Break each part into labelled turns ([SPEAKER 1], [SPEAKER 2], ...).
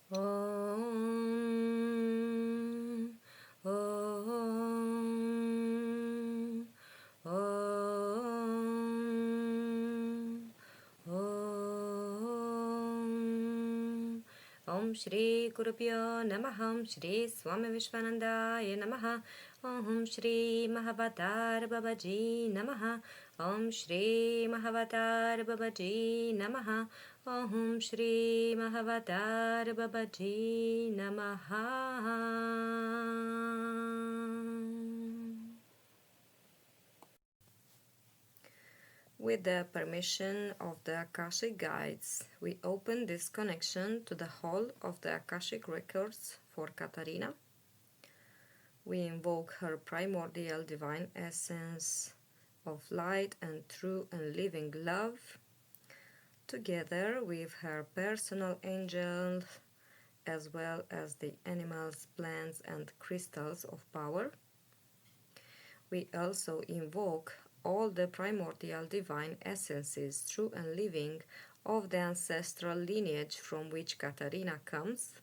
[SPEAKER 1] Om, Om, Om, Om. Om Shri Gurubhyo Namah. Shri Swami Vishwanandaya Namah. Om Shri Mahavatar Babaji Namah. Om Shri Mahavatar Babaji Namah. Om Shri Mahavatar Babaji Namaha. With the permission of the Akashic Guides, we open this connection to the whole of the Akashic Records for Katharina. We invoke her primordial divine essence of light and true and living love, together with her personal angels, as well as the animals, plants, and crystals of power. We also invoke all the primordial divine essences, true and living, of the ancestral lineage from which Katharina comes.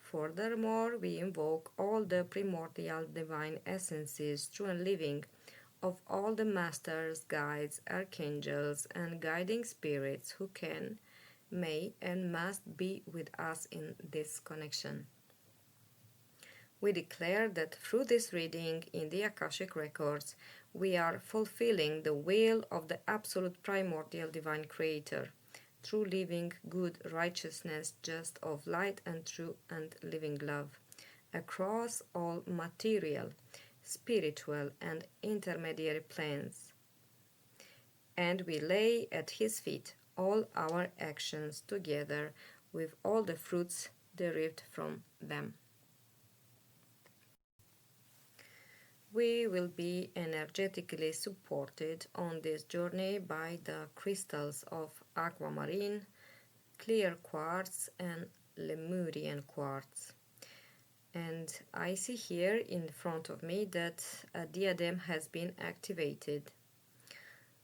[SPEAKER 1] Furthermore, we invoke all the primordial divine essences, true and living, of all the masters, guides, archangels, and guiding spirits who can, may, and must be with us in this connection. We declare that through this reading in the Akashic Records, we are fulfilling the will of the absolute primordial divine creator, true living, good, righteousness, just of light and true and living love, across all material, spiritual, and intermediary planes. And we lay at his feet all our actions together with all the fruits derived from them. We will be energetically supported on this journey by the crystals of aquamarine, clear quartz, and Lemurian quartz. And I see here in front of me that a diadem has been activated.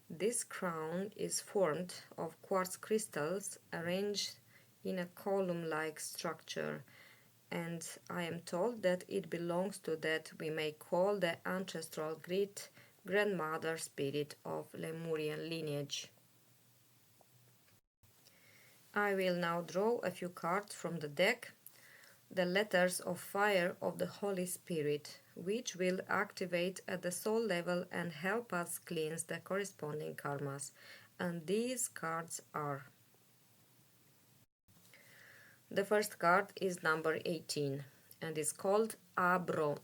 [SPEAKER 1] This crown is formed of quartz crystals arranged in a column-like structure, and I am told that it belongs to that we may call the ancestral great grandmother spirit of Lemurian lineage. I will now draw a few cards from the deck, the letters of fire of the Holy Spirit, which will activate at the soul level and help us cleanse the corresponding karmas. And these cards are: the first card is number 18 and is called Abro.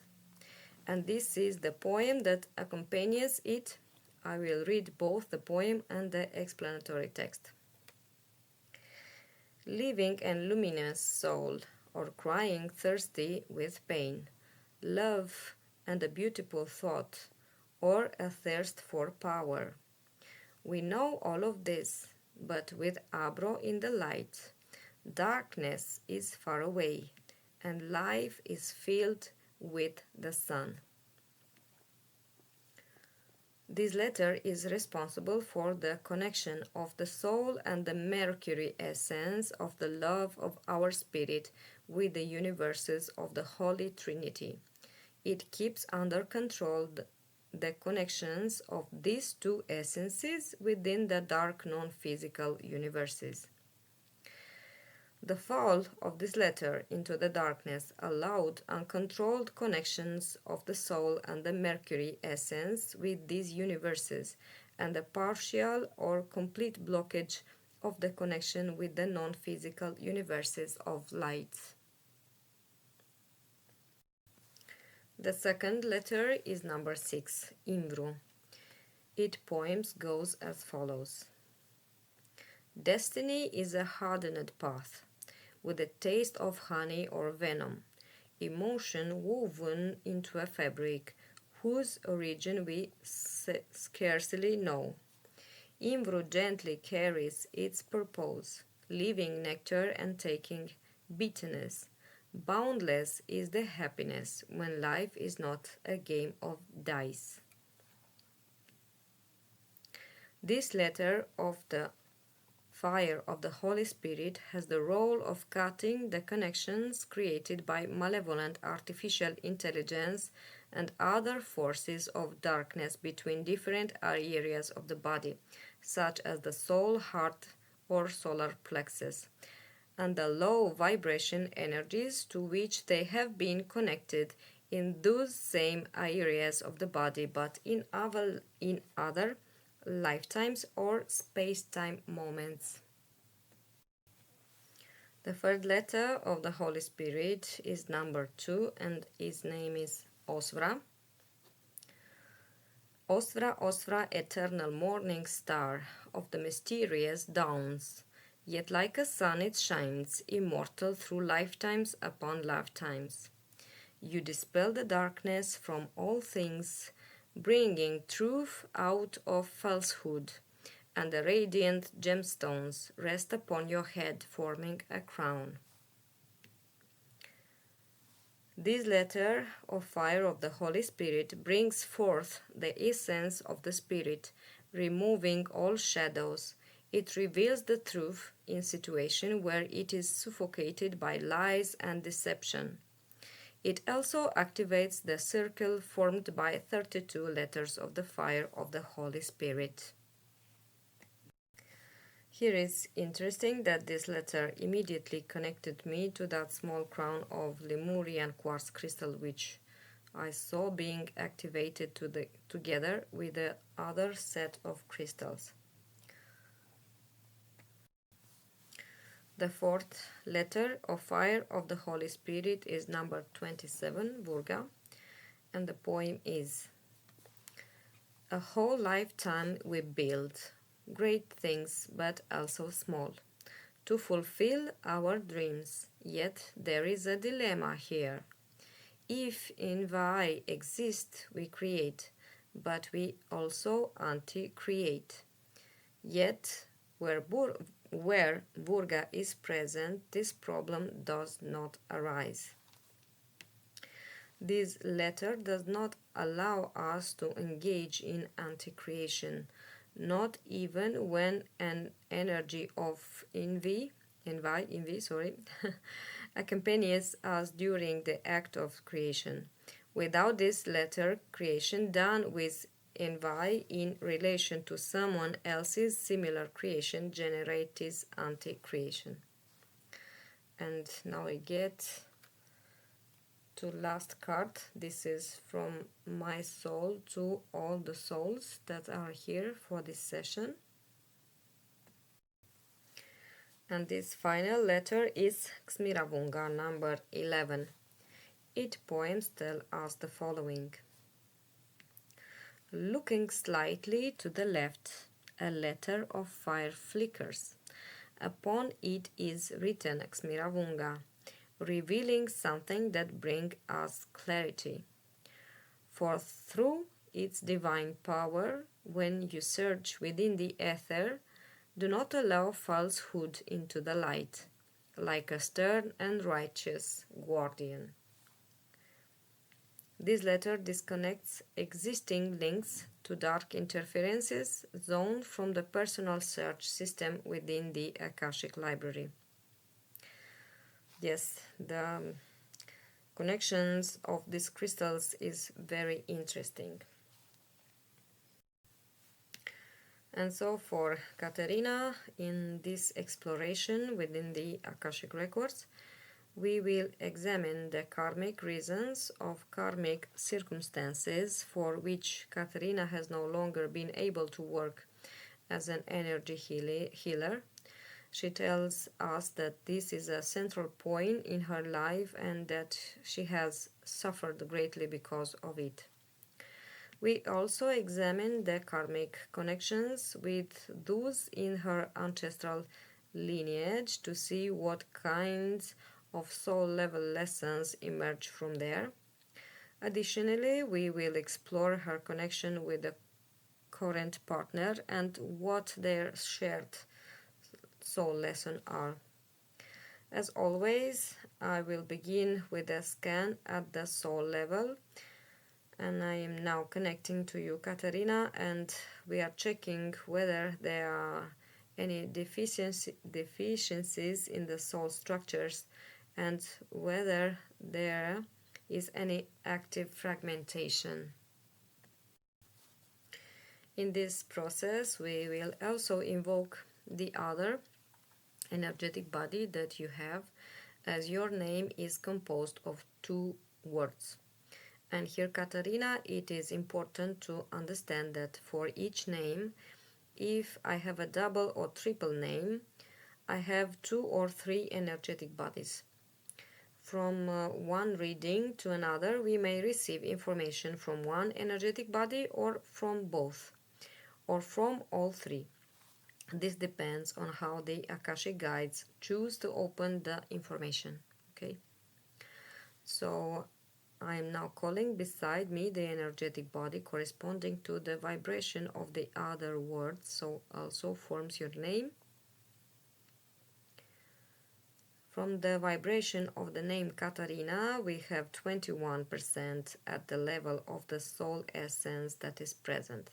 [SPEAKER 1] And this is the poem that accompanies it. I will read both the poem and the explanatory text. Living and luminous soul, or crying thirsty with pain, love and a beautiful thought, or a thirst for power. We know all of this, but with Abro in the light, darkness is far away, and life is filled with the sun. This letter is responsible for the connection of the soul and the Mercury essence of the love of our spirit with the universes of the Holy Trinity. It keeps under control the connections of these two essences within the dark non-physical universes. The fall of this letter into the darkness allowed uncontrolled connections of the soul and the Mercury essence with these universes, and a partial or complete blockage of the connection with the non-physical universes of light. The second letter is number 6, Imvru. Its poem goes as follows. Destiny is a hardened path, with a taste of honey or venom, emotion woven into a fabric whose origin we scarcely know. Imvru gently carries its purpose, leaving nectar and taking bitterness. Boundless is the happiness when life is not a game of dice. This letter of the fire of the Holy Spirit has the role of cutting the connections created by malevolent artificial intelligence and other forces of darkness between different areas of the body, such as the soul, heart, or solar plexus, and the low vibration energies to which they have been connected in those same areas of the body but in other lifetimes or space-time moments. The third letter of the Holy Spirit is number 2 and his name is Osvra. Osvra, Osvra, eternal morning star of the mysterious dawns, yet like a sun it shines, immortal through lifetimes upon lifetimes. You dispel the darkness from all things, bringing truth out of falsehood, and the radiant gemstones rest upon your head, forming a crown. This letter of fire of the Holy Spirit brings forth the essence of the Spirit, removing all shadows. It reveals the truth in situation where it is suffocated by lies and deception. It also activates the circle formed by 32 letters of the fire of the Holy Spirit. Here is interesting that this letter immediately connected me to that small crown of Lemurian quartz crystal which I saw being activated together with the other set of crystals. The fourth letter of fire of the Holy Spirit is number 27, Vurga, and the poem is: A whole lifetime we build great things but also small to fulfill our dreams, yet there is a dilemma here. If in Vai exist we create, but we also anti-create. Yet where Vurga is present, this problem does not arise. This letter does not allow us to engage in anti-creation, not even when an energy of envy accompanies us during the act of creation. Without this letter, creation done with envy in relation to someone else's similar creation generates anti-creation. And now I get to last card. This is from my soul to all the souls that are here for this session. And this final letter is Xmiravunga, number 11. Its poems tell us the following. Looking slightly to the left, a letter of fire flickers. Upon it is written Xmiravunga, revealing something that brings us clarity. For through its divine power, when you search within the ether, do not allow falsehood into the light, like a stern and righteous guardian. This letter disconnects existing links to dark interferences zoned from the personal search system within the Akashic Library. Yes, the connections of these crystals is very interesting. And so for Katharina, in this exploration within the Akashic Records, we will examine the karmic reasons of karmic circumstances for which Katharina has no longer been able to work as an energy healer. She tells us that this is a central point in her life and that she has suffered greatly because of it. We also examine the karmic connections with those in her ancestral lineage to see what kinds of soul-level lessons emerge from there. Additionally, we will explore her connection with the current partner and what their shared soul lessons are. As always, I will begin with a scan at the soul level, and I am now connecting to you, Katharina, and we are checking whether there are any deficiencies in the soul structures, and whether there is any active fragmentation. In this process, we will also invoke the other energetic body that you have, as your name is composed of two words. And here, Katharina, it is important to understand that for each name, if I have a double or triple name, I have 2 or 3 energetic bodies. From one reading to another, we may receive information from one energetic body or from both, or from all 3. This depends on how the Akashic guides choose to open the information. Okay, so I am now calling beside me the energetic body corresponding to the vibration of the other word, so also forms your name. From the vibration of the name Katharina, we have 21% at the level of the soul essence that is present.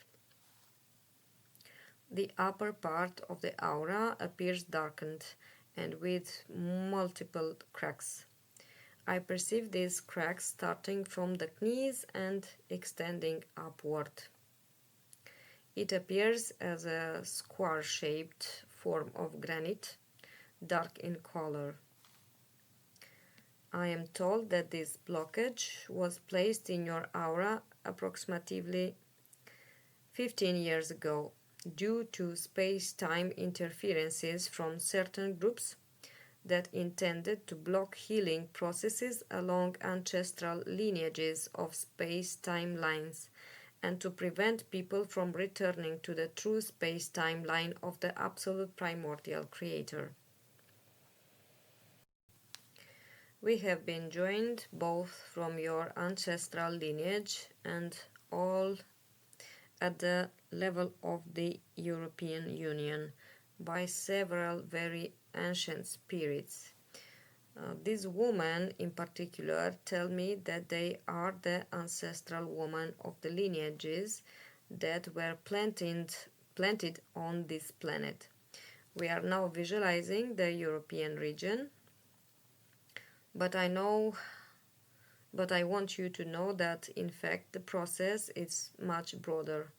[SPEAKER 1] The upper part of the aura appears darkened and with multiple cracks. I perceive these cracks starting from the knees and extending upward. It appears as a square-shaped form of granite, dark in color. I am told that this blockage was placed in your aura approximately 15 years ago due to space-time interferences from certain groups that intended to block healing processes along ancestral lineages of space-time lines and to prevent people from returning to the true space-time line of the absolute primordial creator. We have been joined both from your ancestral lineage and all at the level of the European Union by several very ancient spirits. These women in particular tell me that they are the ancestral women of the lineages that were planted on this planet. We are now visualizing the European region, but I want you to know that in fact the process is much broader.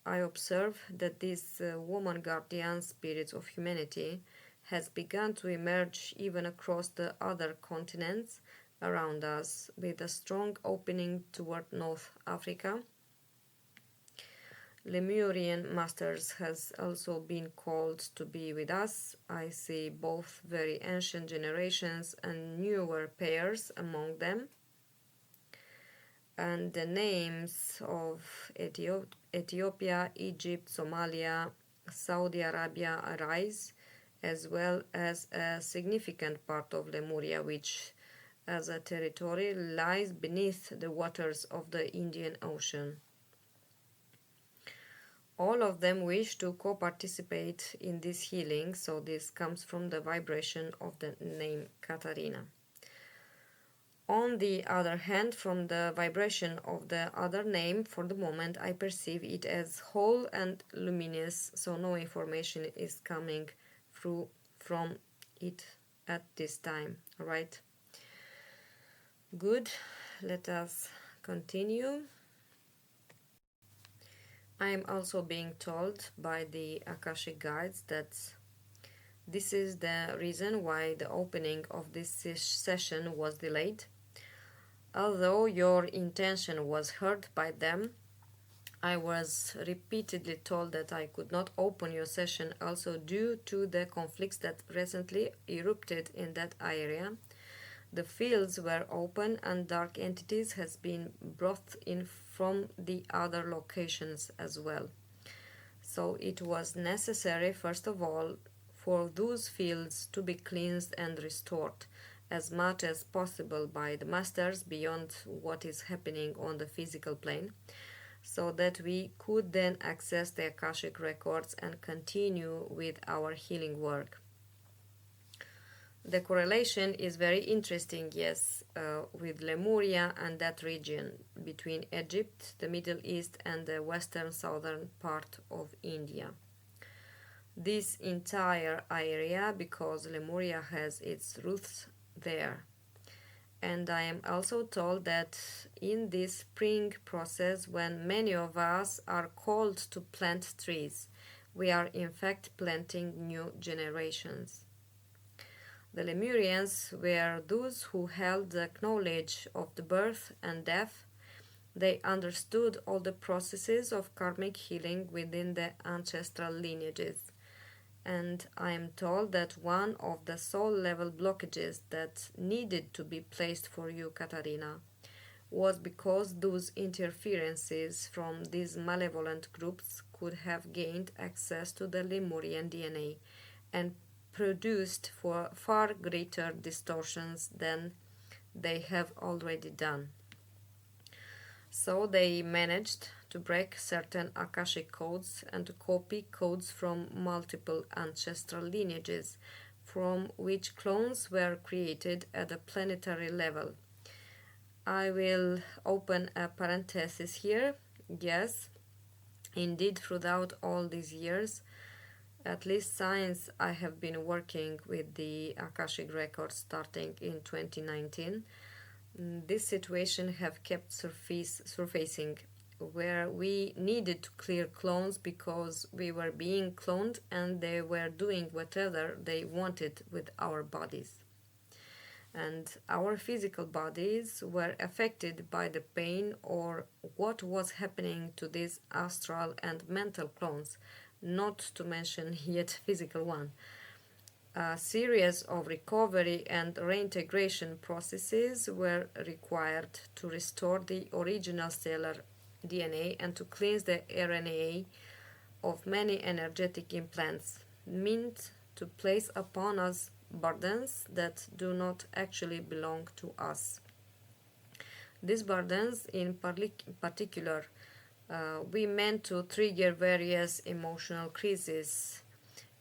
[SPEAKER 1] I observe that this woman guardian spirits of humanity has begun to emerge even across the other continents around us, with a strong opening toward North Africa. Lemurian masters has also been called to be with us. I see both very ancient generations and newer pairs among them. And the names of Ethiopia, Egypt, Somalia, Saudi Arabia arise, as well as a significant part of Lemuria, which as a territory lies beneath the waters of the Indian Ocean. All of them wish to co-participate in this healing, so this comes from the vibration of the name Katharina. On the other hand, from the vibration of the other name, for the moment I perceive it as whole and luminous, so no information is coming through from it at this time. Alright? Good. Let us continue. I am also being told by the Akashic guides that this is the reason why the opening of this session was delayed. Although your intention was heard by them, I was repeatedly told that I could not open your session also due to the conflicts that recently erupted in that area. The fields were open and dark entities has been brought in from the other locations as well. So it was necessary, first of all, for those fields to be cleansed and restored as much as possible by the masters beyond what is happening on the physical plane, so that we could then access the Akashic records and continue with our healing work. The correlation is very interesting, yes, with Lemuria and that region between Egypt, the Middle East, and the western southern part of India. this entire area because Lemuria has its roots there. And I am also told that in this spring process, when many of us are called to plant trees, we are in fact planting new generations. The Lemurians were those who held the knowledge of the birth and death. They understood all the processes of karmic healing within the ancestral lineages. And I am told that one of the soul level blockages that needed to be placed for you, Katharina, was because those interferences from these malevolent groups could have gained access to the Lemurian DNA and produced for far greater distortions than they have already done. So they managed to break certain Akashic codes and to copy codes from multiple ancestral lineages, from which clones were created at a planetary level. I will open a parenthesis here. Yes, indeed, throughout all these years, at least since I have been working with the Akashic Records starting in 2019, this situation have kept surfacing where we needed to clear clones because we were being cloned and they were doing whatever they wanted with our bodies. And our physical bodies were affected by the pain or what was happening to these astral and mental clones, not to mention yet physical one. A series of recovery and reintegration processes were required to restore the original stellar DNA and to cleanse the RNA of many energetic implants, meant to place upon us burdens that do not actually belong to us. These burdens, in particular, we meant to trigger various emotional crises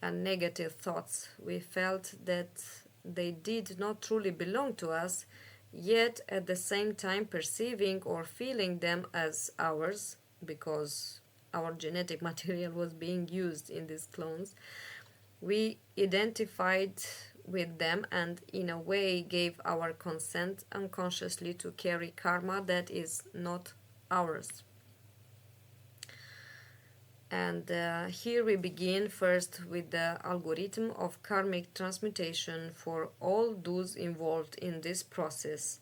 [SPEAKER 1] and negative thoughts. We felt that they did not truly belong to us, yet at the same time perceiving or feeling them as ours, because our genetic material was being used in these clones. We identified with them and, in a way, gave our consent unconsciously to carry karma that is not ours. And here we begin first with the algorithm of karmic transmutation for all those involved in this process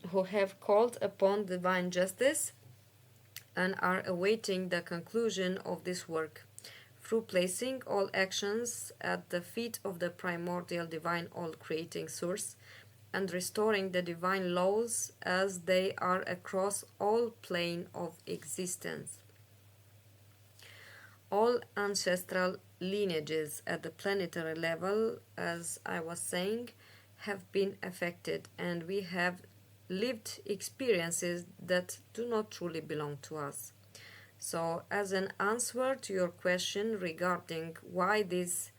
[SPEAKER 1] who have called upon divine justice and are awaiting the conclusion of this work through placing all actions at the feet of the primordial divine all-creating source and restoring the divine laws as they are across all plane of existence. All ancestral lineages at the planetary level, as I was saying, have been affected, and we have lived experiences that do not truly belong to us. So, as an answer to your question regarding why things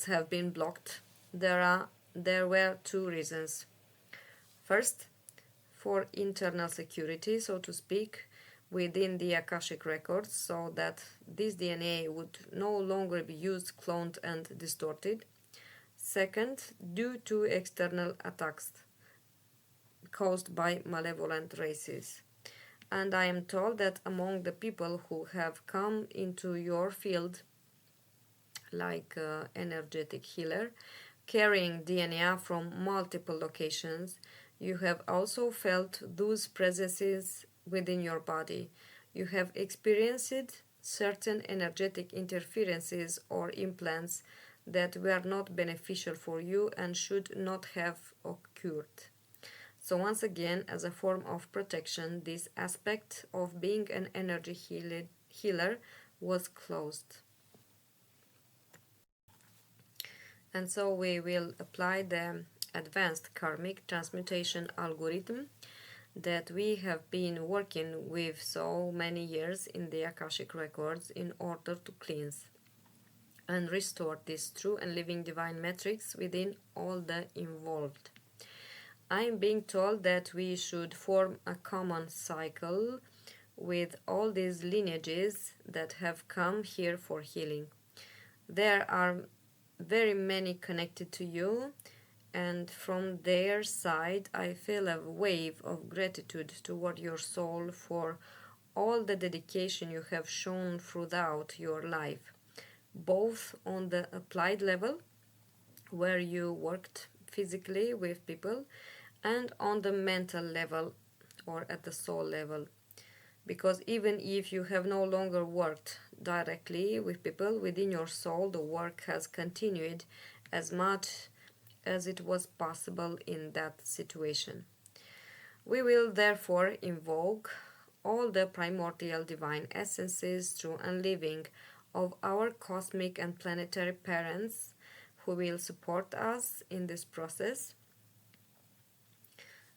[SPEAKER 1] have been blocked, there were two reasons. First, for internal security, so to speak, within the Akashic records, so that this DNA would no longer be used, cloned, and distorted. Second, due to external attacks caused by malevolent races. And I am told that among the people who have come into your field, like energetic healer, carrying DNA from multiple locations, you have also felt those presences within your body. You have experienced certain energetic interferences or implants that were not beneficial for you and should not have occurred. So once again, as a form of protection, this aspect of being an energy healer was closed. And so we will apply the advanced karmic transmutation algorithm that we have been working with so many years in the Akashic records in order to cleanse and restore this true and living divine matrix within all the involved. I am being told that we should form a common cycle with all these lineages that have come here for healing. There are very many connected to you, and from their side I feel a wave of gratitude toward your soul for all the dedication you have shown throughout your life, both on the applied level, where you worked physically with people, and on the mental level or at the soul level. Because even if you have no longer worked directly with people, within your soul the work has continued as much as it was possible in that situation. We will therefore invoke all the primordial divine essences, true and living, of our cosmic and planetary parents who will support us in this process.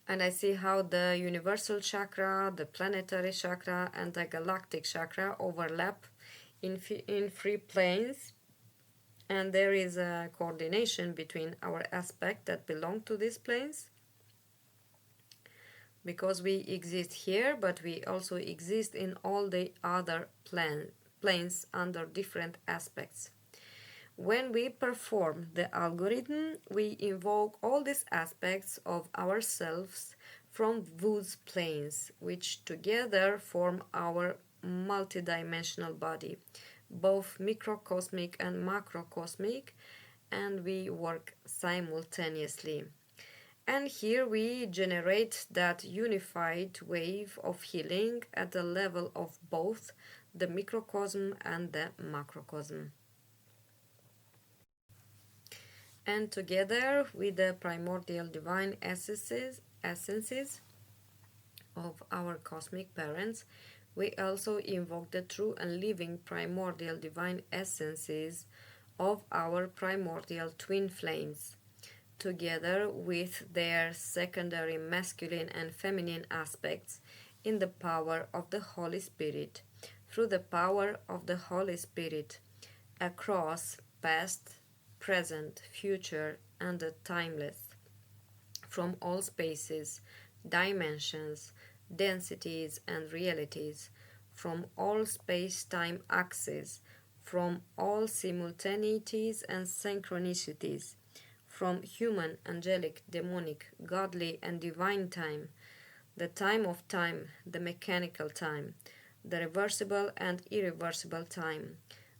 [SPEAKER 1] And I see how the universal chakra, the planetary chakra, and the galactic chakra overlap in three planes, and there is a coordination between our aspects that belong to these planes, because we exist here, but we also exist in all the other planes under different aspects. When we perform the algorithm, we invoke all these aspects of ourselves from those planes, which together form our multidimensional body, both microcosmic and macrocosmic, and we work simultaneously. And here we generate that unified wave of healing at the level of both the microcosm and the macrocosm. And together with the primordial divine essences of our cosmic parents, we also invoke the true and living primordial divine essences of our primordial twin flames, together with their secondary masculine and feminine aspects, in the power of the Holy Spirit, through the power of the Holy Spirit, across past, present, future, and the timeless, from all spaces, dimensions, densities, and realities, from all space-time axes, from all simultaneities and synchronicities, from human, angelic, demonic, godly, and divine time, the time of time, the mechanical time, the reversible and irreversible time,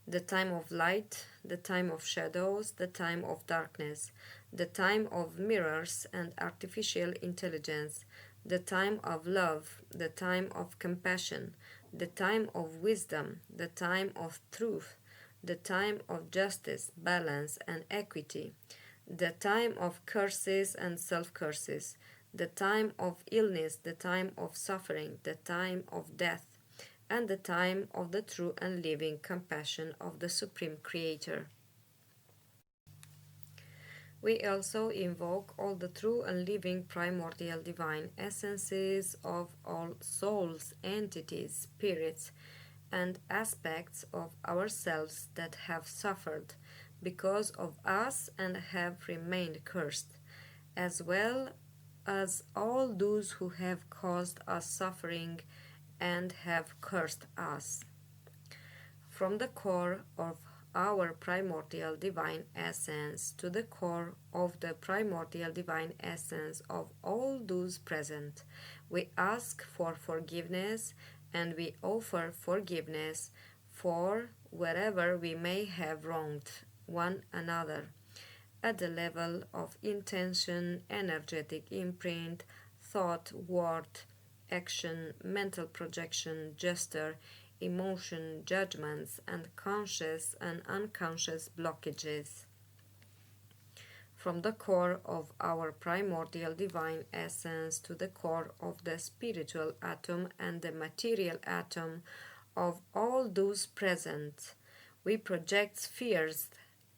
[SPEAKER 1] the time of light, the time of shadows, the time of darkness, the time of mirrors and artificial intelligence, the time of love, the time of compassion, the time of wisdom, the time of truth, the time of justice, balance, and equity, the time of curses and self-curses, the time of illness, the time of suffering, the time of death, and the time of the true and living compassion of the Supreme Creator. We also invoke all the true and living primordial divine essences of all souls, entities, spirits, and aspects of ourselves that have suffered because of us and have remained cursed, as well as all those who have caused us suffering and have cursed us. From the core of our primordial divine essence to the core of the primordial divine essence of all those present, we ask for forgiveness, and we offer forgiveness for wherever we may have wronged one another, at the level of intention, energetic imprint, thought, word, action, mental projection, gesture, emotion, judgments, and conscious and unconscious blockages. From the core of our primordial divine essence to the core of the spiritual atom and the material atom of all those present, we project spheres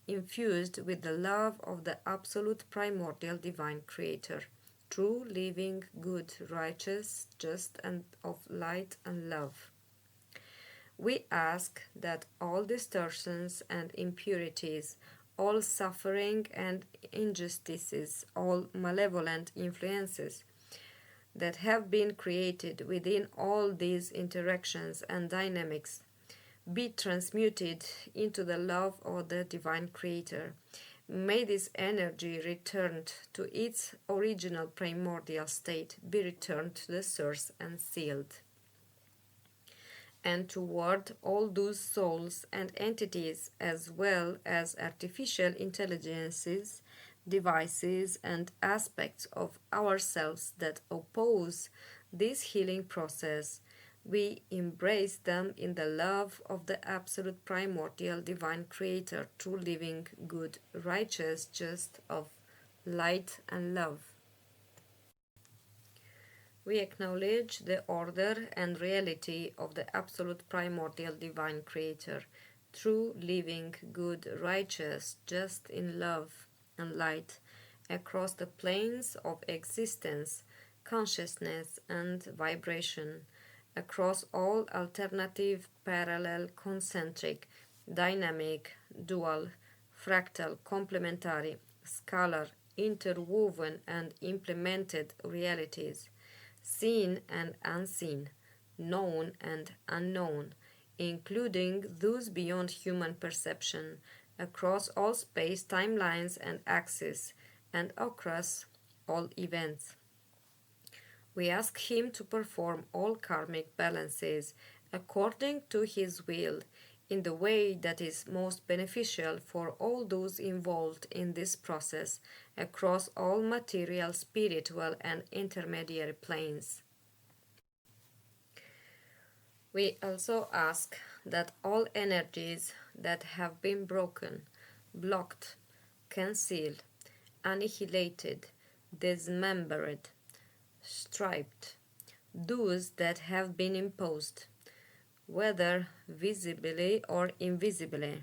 [SPEAKER 1] infused with the love of the absolute primordial divine creator, true, living, good, righteous, just, and of light and love. We ask that all distortions and impurities, all suffering and injustices, all malevolent influences, that have been created within all these interactions and dynamics be transmuted into the love of the Divine Creator. May this energy returned to its original primordial state be returned to the source and sealed. And toward all those souls and entities, as well as artificial intelligences, devices, and aspects of ourselves that oppose this healing process, we embrace them in the love of the absolute primordial divine creator, true living, good, righteous, just, of light and love. We acknowledge the order and reality of the absolute primordial divine creator, true, living, good, righteous, just in love and light, across the planes of existence, consciousness, and vibration, across all alternative, parallel, concentric, dynamic, dual, fractal, complementary, scalar, interwoven, and implemented realities, seen and unseen, known and unknown, including those beyond human perception, across all space, timelines, and axes, and across all events. We ask Him to perform all karmic balances according to His will, in the way that is most beneficial for all those involved in this process across all material, spiritual, and intermediary planes. We also ask that all energies that have been broken, blocked, cancelled, annihilated, dismembered, striped, those that have been imposed, whether visibly or invisibly,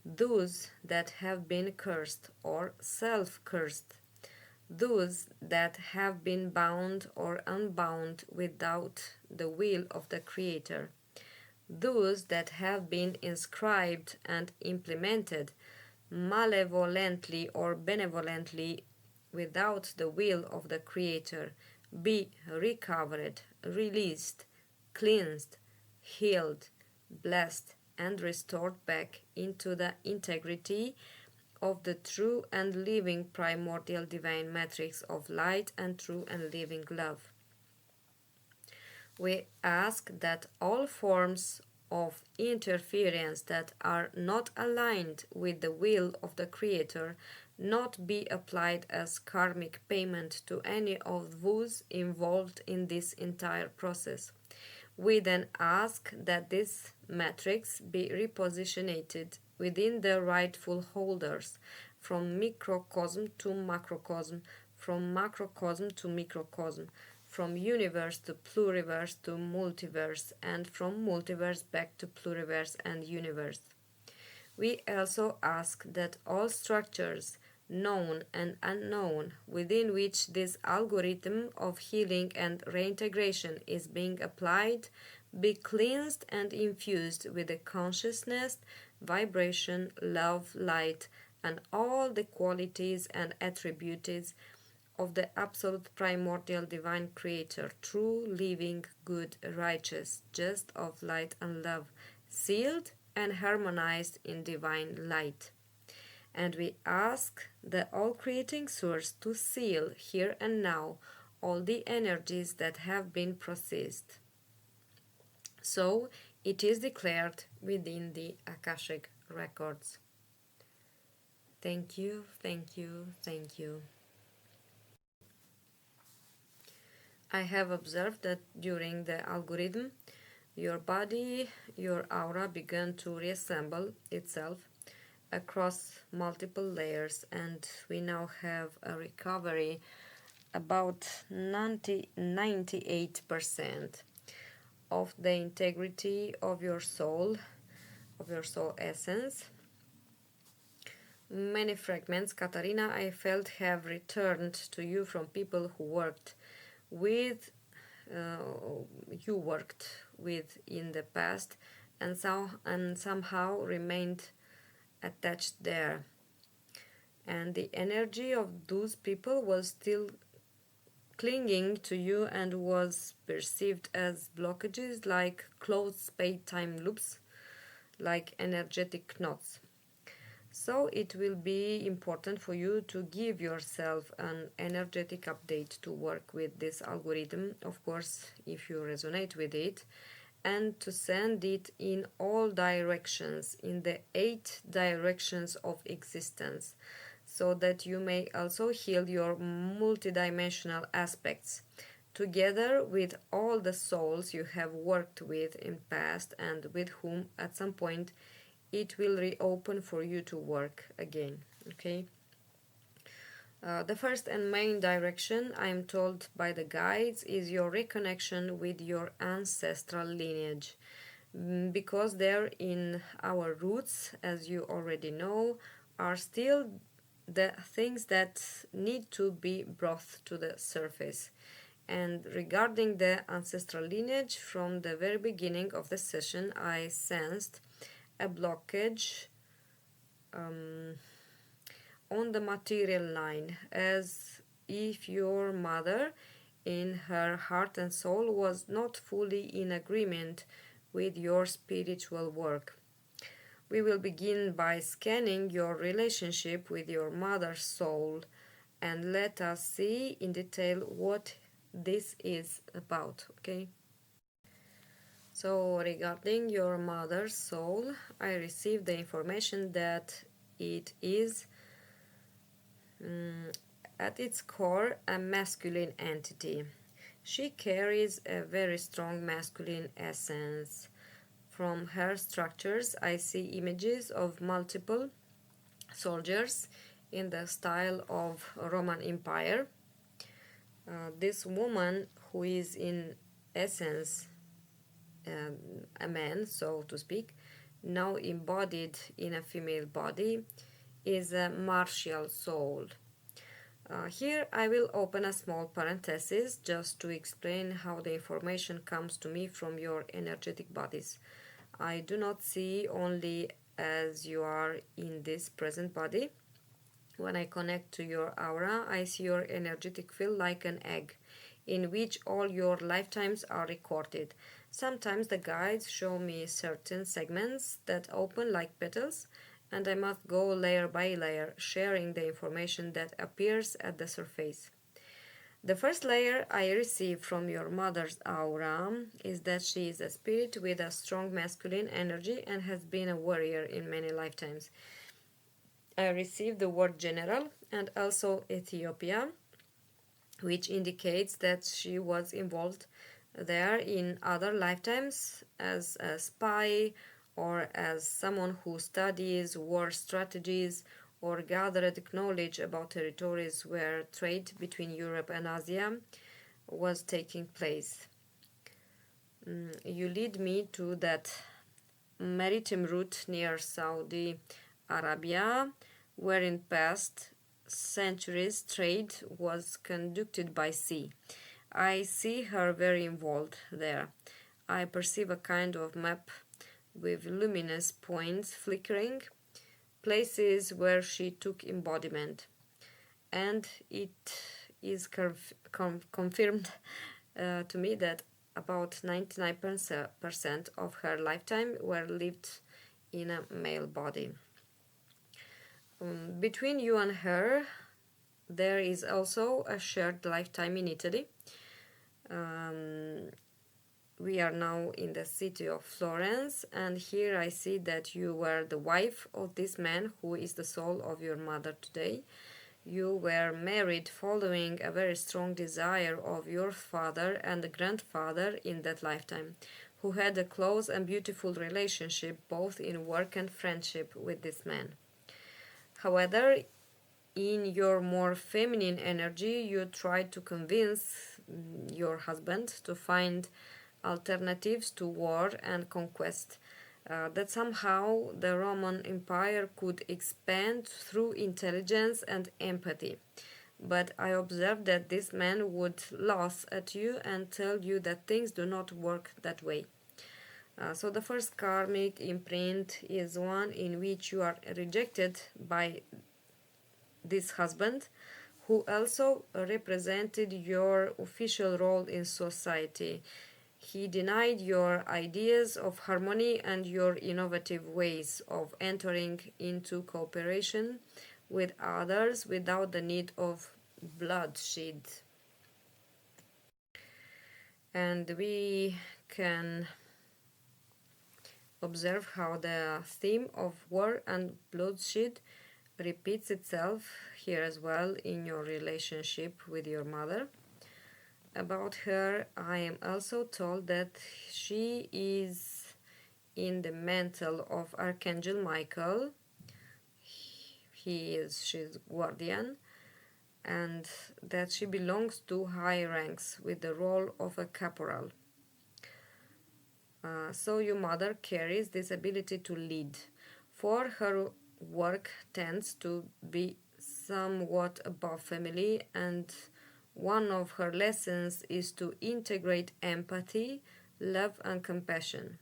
[SPEAKER 1] those that have been cursed or self-cursed, those that have been bound or unbound without the will of the Creator, those that have been inscribed and implemented malevolently or benevolently without the will of the Creator, be recovered, released, cleansed, healed, blessed, and restored back into the integrity of the true and living primordial divine matrix of light and true and living love. We ask that all forms of interference that are not aligned with the will of the Creator not be applied as karmic payment to any of those involved in this entire process. We then ask that this matrix be repositioned within the rightful holders, from microcosm to macrocosm, from macrocosm to microcosm, from universe to pluriverse to multiverse, and from multiverse back to pluriverse and universe. We also ask that all structures, known and unknown, within which this algorithm of healing and reintegration is being applied, be cleansed and infused with the consciousness, vibration, love, light, and all the qualities and attributes of the absolute primordial divine creator, true, living, good, righteous, just, of light and love, sealed and harmonized in divine light. And we ask the all creating source to seal here and now all the energies that have been processed. So it is declared within the Akashic Records. Thank you, thank you, thank you. I have observed that during the algorithm, your body, your aura began to reassemble itself across multiple layers, and we now have a recovery about 98% of the integrity of your soul essence. Many fragments, Katharina, I felt have returned to you from people who worked with you worked with in the past, and somehow remained attached there, and the energy of those people was still clinging to you and was perceived as blockages like closed space-time loops, like energetic knots. So it will be important for you to give yourself an energetic update to work with this algorithm, of course, if you resonate with it, and to send it in all directions, in the 8 directions of existence, so that you may also heal your multidimensional aspects, together with all the souls you have worked with in past and with whom at some point it will reopen for you to work again. Okay. The first and main direction, I am told by the guides, is your reconnection with your ancestral lineage. Because there in our roots, as you already know, are still the things that need to be brought to the surface. And regarding the ancestral lineage, from the very beginning of the session, I sensed a blockage on the material line, as if your mother, in her heart and soul, was not fully in agreement with your spiritual work. We will begin by scanning your relationship with your mother's soul, and let us see in detail what this is about. Okay. So, regarding your mother's soul, I received the information that it is at its core a masculine entity. She carries a very strong masculine essence. From her structures, I see images of multiple soldiers in the style of Roman Empire. This woman, who is in essence a man, so to speak, now embodied in a female body, is a martial soul. Here I will open a small parenthesis just to explain how the information comes to me from your energetic bodies. I do not see only as you are in this present body. When I connect to your aura, I see your energetic field like an egg, in which all your lifetimes are recorded. Sometimes the guides show me certain segments that open like petals, and I must go layer by layer, sharing the information that appears at the surface. The first layer I receive from your mother's aura is that she is a spirit with a strong masculine energy and has been a warrior in many lifetimes. I receive the word general and also Ethiopia, which indicates that she was involved there in other lifetimes as a spy or as someone who studies war strategies or gathered knowledge about territories where trade between Europe and Asia was taking place. You lead me to that maritime route near Saudi Arabia, where in past centuries trade was conducted by sea. I see her very involved there. I perceive a kind of map with luminous points flickering, places where she took embodiment. And it is confirmed to me that about 99% of her lifetime were lived in a male body. Between you and her, there is also a shared lifetime in Italy. We are now in the city of Florence, and here I see that you were the wife of this man who is the soul of your mother today. You were married following a very strong desire of your father and grandfather in that lifetime, who had a close and beautiful relationship both in work and friendship with this man. However, in your more feminine energy, you tried to convince your husband to find alternatives to war and conquest, that somehow the Roman Empire could expand through intelligence and empathy. But I observed that this man would laugh at you and tell you that things do not work that way. So the first karmic imprint is one in which you are rejected by this husband, who also represented your official role in society. He denied your ideas of harmony and your innovative ways of entering into cooperation with others without the need of bloodshed. And we can observe how the theme of war and bloodshed repeats itself here as well in your relationship with your mother. About her, I am also told that she is in the mantle of Archangel Michael. She's guardian, and that she belongs to high ranks with the role of a caporal. So your mother carries this ability to lead, for her work tends to be somewhat above family, and one of her lessons is to integrate empathy, love, and compassion.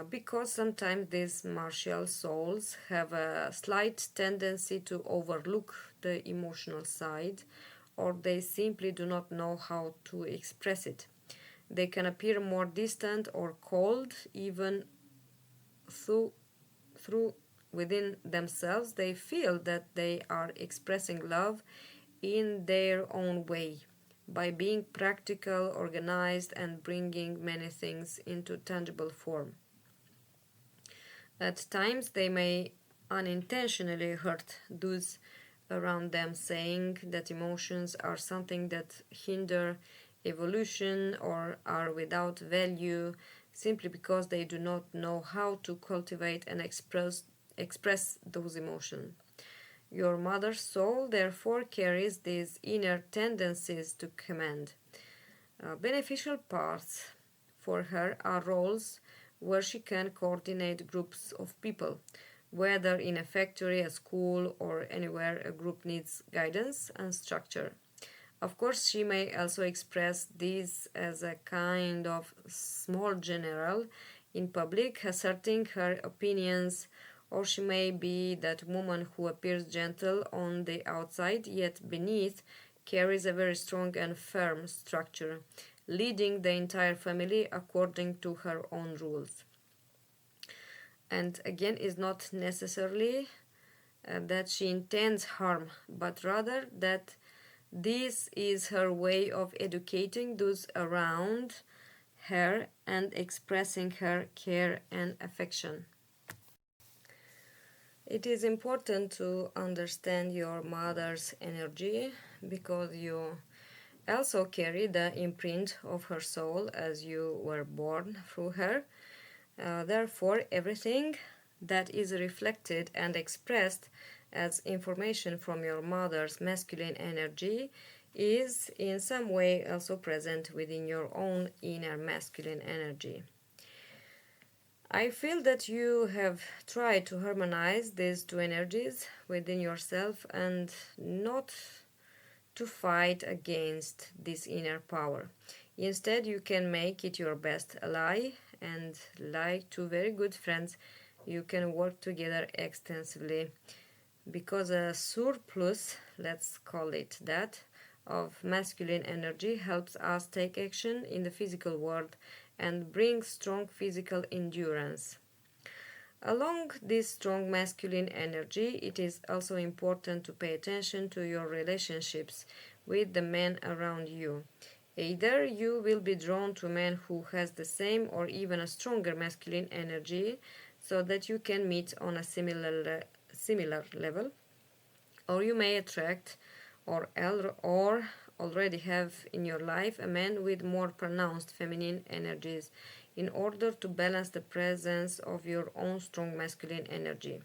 [SPEAKER 1] Because sometimes these martial souls have a slight tendency to overlook the emotional side, or they simply do not know how to express it. They can appear more distant or cold, even through, through within themselves. They feel that they are expressing love in their own way by being practical, organized, and bringing many things into tangible form. At times, they may unintentionally hurt those around them, saying that emotions are something that hinder evolution or are without value simply because they do not know how to cultivate and express those emotions. Your mother's soul therefore carries these inner tendencies to command. Beneficial parts for her are roles where she can coordinate groups of people, whether in a factory, a school, or anywhere a group needs guidance and structure. Of course, she may also express this as a kind of small general in public, asserting her opinions, or she may be that woman who appears gentle on the outside, yet beneath carries a very strong and firm structure, leading the entire family according to her own rules. And again, is not necessarily that she intends harm, but rather that this is her way of educating those around her and expressing her care and affection. It is important to understand your mother's energy because you also carry the imprint of her soul as you were born through her. Therefore, everything that is reflected and expressed as information from your mother's masculine energy is in some way also present within your own inner masculine energy. I feel that you have tried to harmonize these two energies within yourself and not to fight against this inner power. Instead, you can make it your best ally, and like two very good friends, you can work together extensively because a surplus, let's call it that, of masculine energy helps us take action in the physical world and bring strong physical endurance. Along this strong masculine energy, it is also important to pay attention to your relationships with the men around you. Either you will be drawn to a man who has the same or even a stronger masculine energy so that you can meet on a similar level, or you may attract or already have in your life a man with more pronounced feminine energies in order to balance the presence of your own strong masculine energy.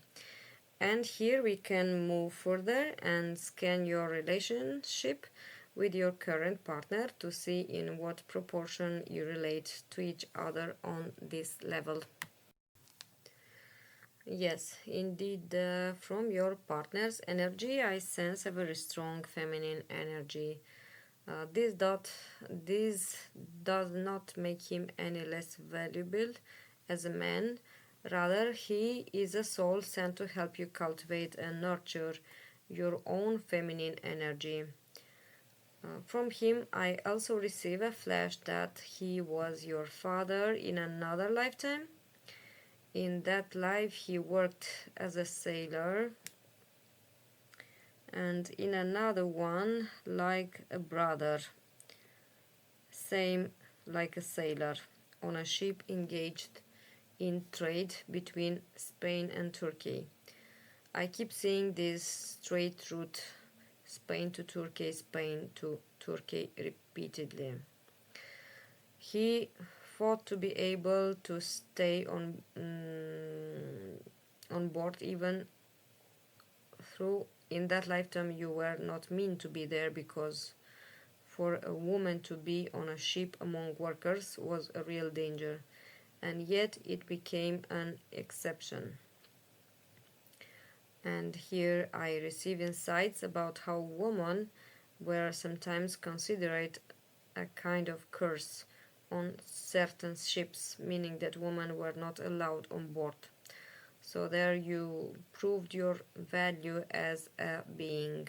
[SPEAKER 1] And here we can move further and scan your relationship with your current partner to see in what proportion you relate to each other on this level. Yes, indeed, from your partner's energy, I sense a very strong feminine energy. This does not make him any less valuable as a man. Rather, he is a soul sent to help you cultivate and nurture your own feminine energy. From him, I also receive a flash that he was your father in another lifetime. In that life, he worked as a sailor, and in another one, like a brother, same like a sailor, on a ship engaged in trade between Spain and Turkey. I keep seeing this straight route, Spain to Turkey, Spain to Turkey, repeatedly. He fought to be able to stay on board even through in that lifetime you were not meant to be there, because for a woman to be on a ship among workers was a real danger, and yet it became an exception. And here I receive insights about how women were sometimes considered a kind of curse on certain ships, meaning that women were not allowed on board. So there you proved your value as a being.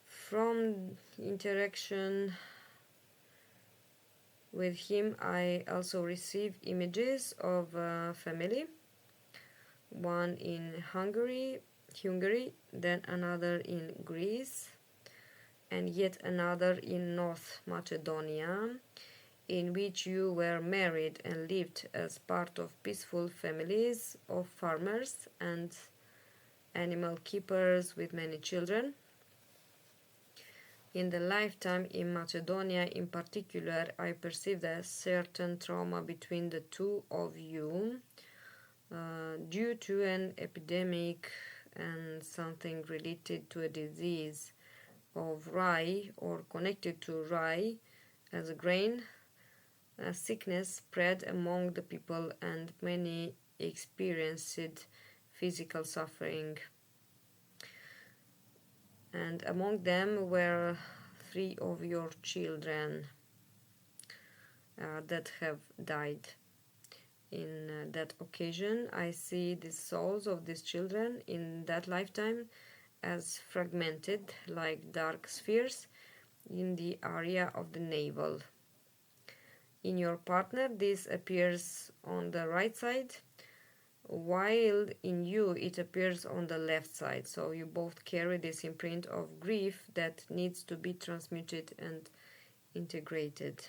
[SPEAKER 1] From interaction with him, I also received images of a family, one in Hungary, then another in Greece, and yet another in North Macedonia, in which you were married and lived as part of peaceful families of farmers and animal keepers with many children. In the lifetime in Macedonia in particular, I perceived a certain trauma between the two of you due to an epidemic and something related to a disease of rye or connected to rye as a grain. A sickness spread among the people and many experienced physical suffering. And among them were 3 of your children that have died. In that occasion, I see the souls of these children in that lifetime as fragmented like dark spheres in the area of the navel. In your partner, this appears on the right side, while in you it appears on the left side. So you both carry this imprint of grief that needs to be transmuted and integrated.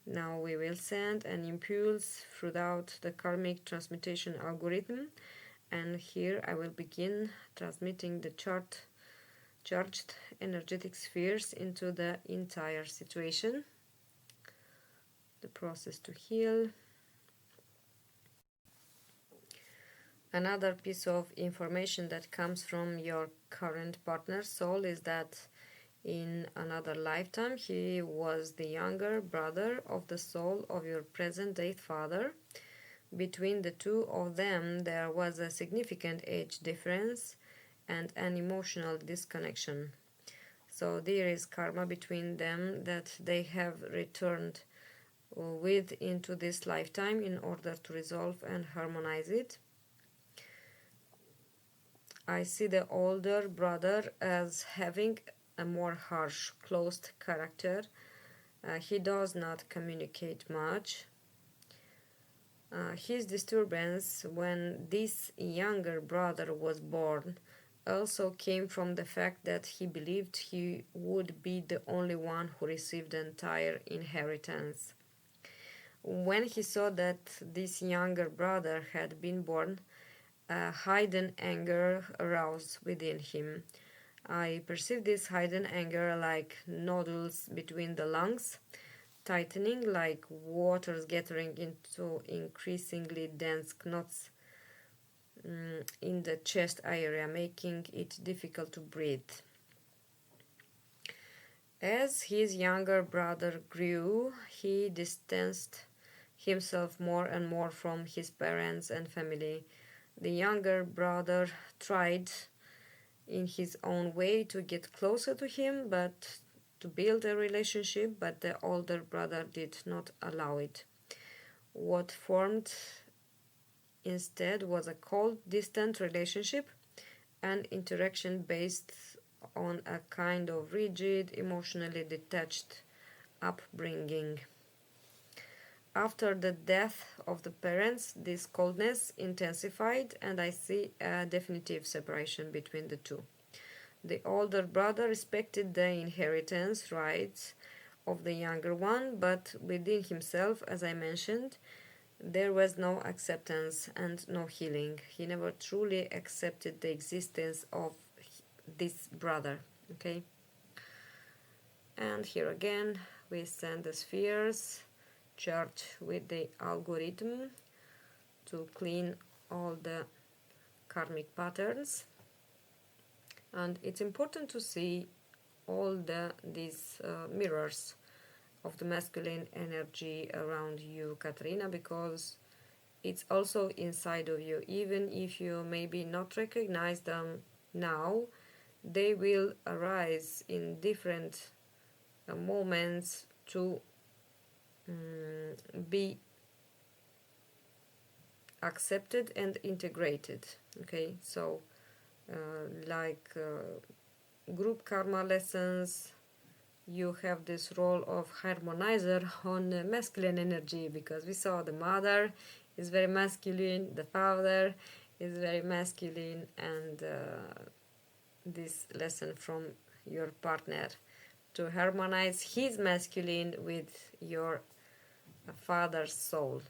[SPEAKER 1] Now we will send an impulse throughout the karmic transmutation algorithm, and here I will begin transmitting the charged energetic spheres into the entire situation. The process to heal. Another piece of information that comes from your current partner's soul is that in another lifetime he was the younger brother of the soul of your present-day father. Between the two of them there was a significant age difference and an emotional disconnection. So there is karma between them that they have returned with into this lifetime in order to resolve and harmonize it. I see the older brother as having a more harsh, closed character. He does not communicate much. His disturbance when this younger brother was born also came from the fact that he believed he would be the only one who received the entire inheritance. When he saw that this younger brother had been born, a hidden anger arose within him. I perceived this hidden anger like nodules between the lungs, tightening like waters gathering into increasingly dense knots in the chest area, making it difficult to breathe. As his younger brother grew, he distanced himself more and more from his parents and family. The younger brother tried in his own way to get closer to him, but to build a relationship, but the older brother did not allow it. What formed instead was a cold, distant relationship and interaction based on a kind of rigid, emotionally detached upbringing. After the death of the parents, this coldness intensified, and I see a definitive separation between the two. The older brother respected the inheritance rights of the younger one, but within himself, as I mentioned, there was no acceptance and no healing. He never truly accepted the existence of this brother. Okay? And here again, we send the spheres chart with the algorithm to clean all the karmic patterns. And it's important to see all these mirrors of the masculine energy around you, Katharina, because it's also inside of you. Even if you maybe not recognize them now, they will arise in different moments to be accepted and integrated. Okay, so like group karma lessons, you have this role of harmonizer on masculine energy, because we saw the mother is very masculine, the father is very masculine, and this lesson from your partner to harmonize his masculine with your father's soul.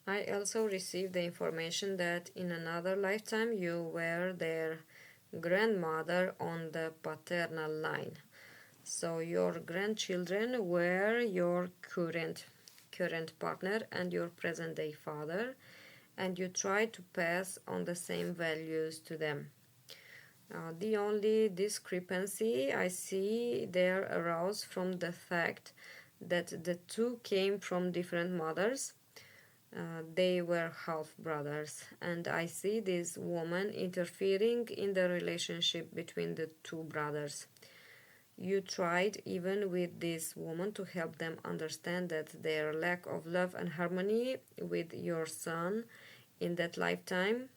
[SPEAKER 1] I also received the information that in another lifetime you were their grandmother on the paternal line. So your grandchildren were your current partner and your present day father, and you try to pass on the same values to them. The only discrepancy I see there arose from the fact that the two came from different mothers. They were half brothers, and I see this woman interfering in the relationship between the two brothers. You tried, even with this woman, to help them understand that their lack of love and harmony with your son in that lifetime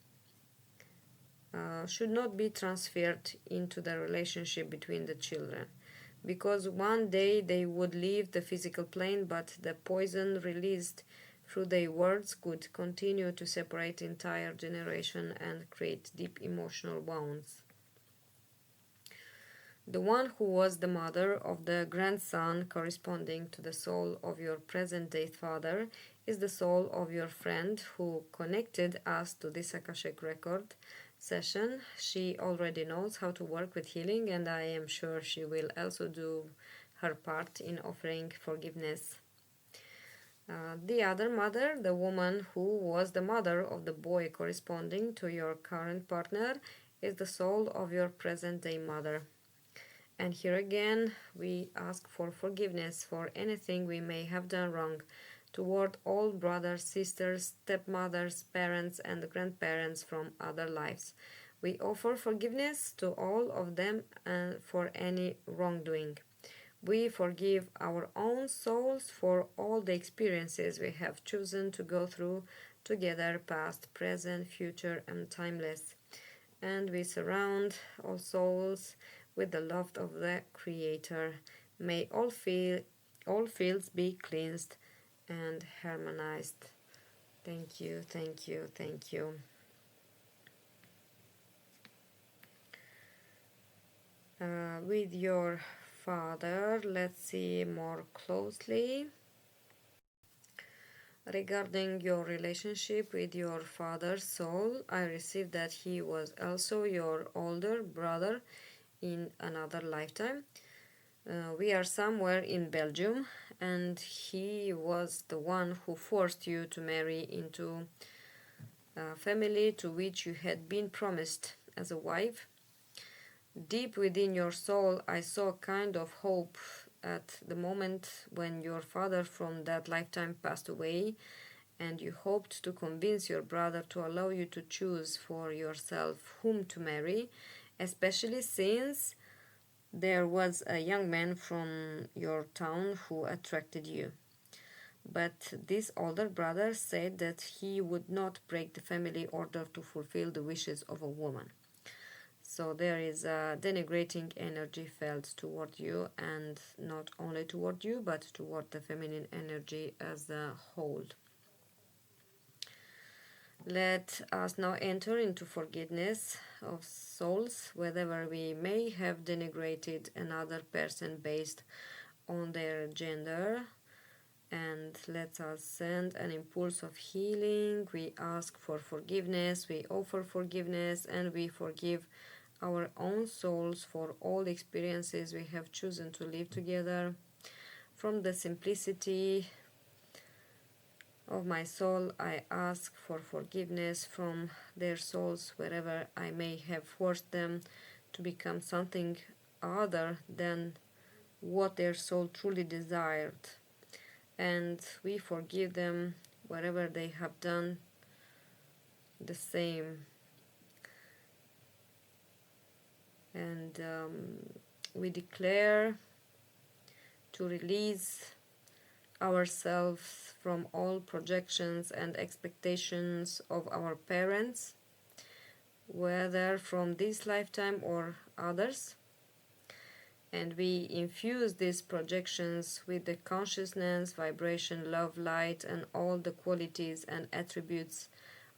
[SPEAKER 1] should not be transferred into the relationship between the children, because one day they would leave the physical plane, but the poison released through their words could continue to separate entire generation and create deep emotional wounds. The one who was the mother of the grandson corresponding to the soul of your present-day father is the soul of your friend who connected us to this Akashic Record session. She already knows how to work with healing, and I am sure she will also do her part in offering forgiveness. The other mother, the woman who was the mother of the boy corresponding to your current partner, is the soul of your present-day mother. And here again, we ask for forgiveness for anything we may have done wrong toward all brothers, sisters, stepmothers, parents, and grandparents from other lives. We offer forgiveness to all of them for any wrongdoing. We forgive our own souls for all the experiences we have chosen to go through together, past, present, future, and timeless. And we surround all souls with the love of the Creator. May all fields be cleansed and harmonized. Thank you, thank you, thank you. With your father, let's see more closely. Regarding your relationship with your father's soul, I received that he was also your older brother in another lifetime. We are somewhere in Belgium, and he was the one who forced you to marry into a family to which you had been promised as a wife. Deep within your soul, I saw a kind of hope at the moment when your father from that lifetime passed away, and you hoped to convince your brother to allow you to choose for yourself whom to marry, especially since there was a young man from your town who attracted you. But this older brother said that he would not break the family order to fulfill the wishes of a woman. So there is a denigrating energy felt toward you, and not only toward you, but toward the feminine energy as a whole. Let us now enter into forgiveness of souls, wherever we may have denigrated another person based on their gender. And let us send an impulse of healing. We ask for forgiveness, we offer forgiveness, and we forgive our own souls for all experiences we have chosen to live together. From the simplicity of my soul, I ask for forgiveness from their souls wherever I may have forced them to become something other than what their soul truly desired. And we forgive them wherever they have done the same. And we declare to release ourselves from all projections and expectations of our parents, whether from this lifetime or others. And we infuse these projections with the consciousness, vibration, love, light, and all the qualities and attributes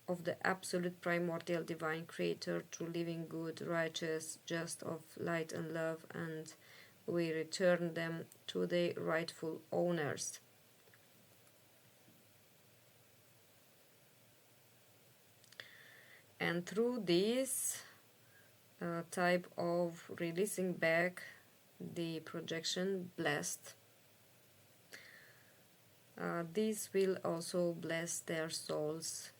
[SPEAKER 1] of the absolute primordial divine creator, true living, good, righteous, just, of light and love, and we return them to their rightful owners. And through this type of releasing back the projection blessed, this will also bless their souls.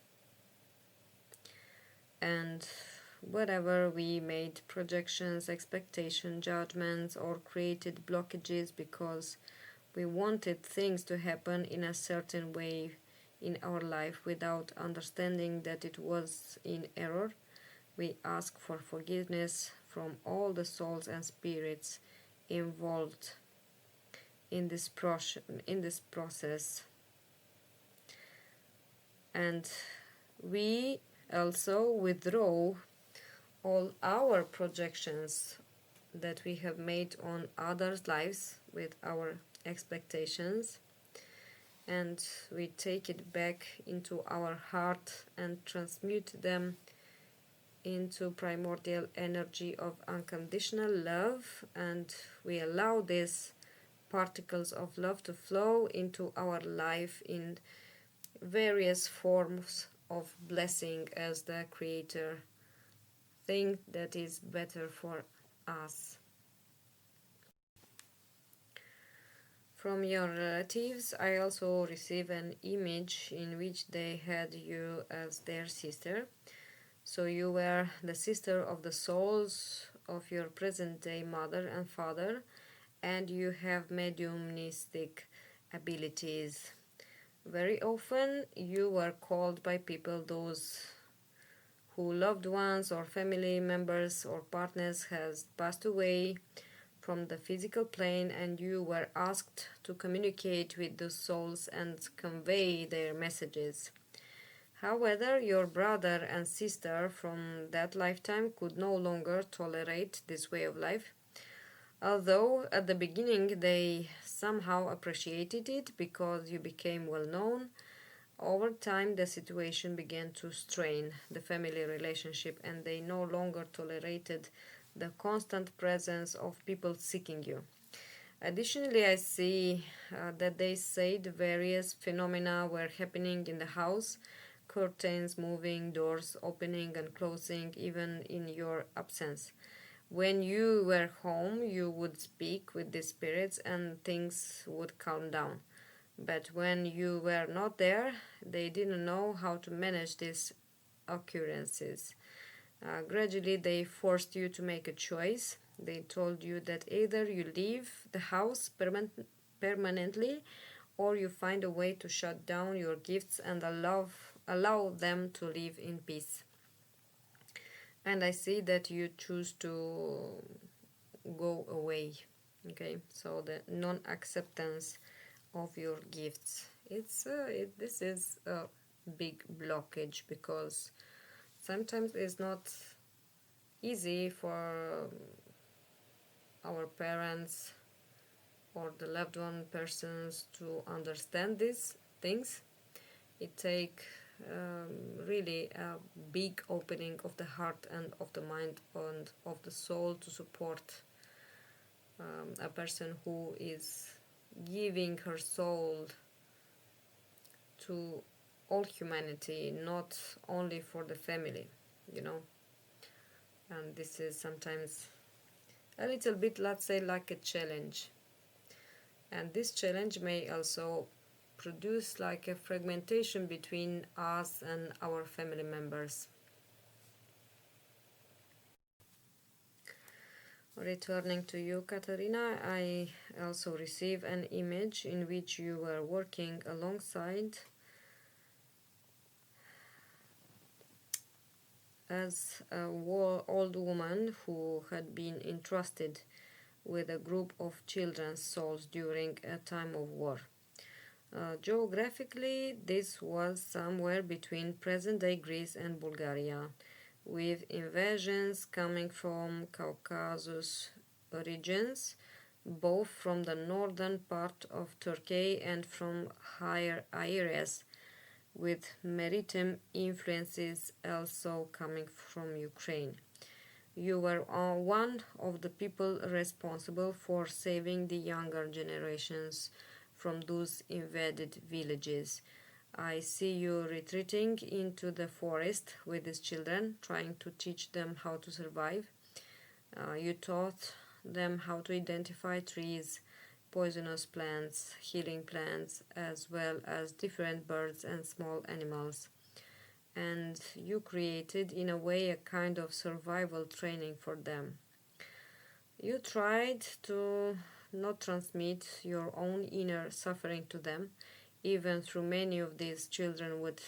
[SPEAKER 1] And whatever we made projections, expectations, judgments, or created blockages because we wanted things to happen in a certain way in our life without understanding that it was in error, we ask for forgiveness from all the souls and spirits involved in this process. And we also withdraw all our projections that we have made on others' lives with our expectations, and we take it back into our heart and transmute them into primordial energy of unconditional love, and we allow these particles of love to flow into our life in various forms of blessing as the creator think that is better for us. From your relatives, I also receive an image in which they had you as their sister. So you were the sister of the souls of your present-day mother and father, and you have mediumistic abilities. Very often you were called by people those who loved ones or family members or partners has passed away from the physical plane, and you were asked to communicate with those souls and convey their messages. However, your brother and sister from that lifetime could no longer tolerate this way of life. Although at the beginning they somehow appreciated it because you became well known, over time the situation began to strain the family relationship, and they no longer tolerated the constant presence of people seeking you. Additionally, I see that they said various phenomena were happening in the house: curtains moving, doors opening and closing, even in your absence. When you were home, you would speak with the spirits and things would calm down. But when you were not there, they didn't know how to manage these occurrences. Gradually, they forced you to make a choice. They told you that either you leave the house permanently, or you find a way to shut down your gifts and allow them to live in peace. And I see that you choose to go away. Okay, so the non-acceptance of your gifts. This is a big blockage because sometimes it's not easy for our parents or the loved one persons to understand these things. It takes really a big opening of the heart and of the mind and of the soul to support a person who is giving her soul to all humanity, not only for the family, you know. And this is sometimes a little bit, let's say, like a challenge. And this challenge may also produce like a fragmentation between us and our family members. Returning to you, Katharina, I also receive an image in which you were working alongside as a old woman who had been entrusted with a group of children's souls during a time of war. Geographically, this was somewhere between present-day Greece and Bulgaria, with invasions coming from Caucasus regions, both from the northern part of Turkey and from higher areas, with maritime influences also coming from Ukraine. You were one of the people responsible for saving the younger generations from those invaded villages. I see you retreating into the forest with these children, trying to teach them how to survive. You taught them how to identify trees, poisonous plants, healing plants, as well as different birds and small animals. And you created, in a way, a kind of survival training for them. You tried to not transmit your own inner suffering to them, even though many of these children would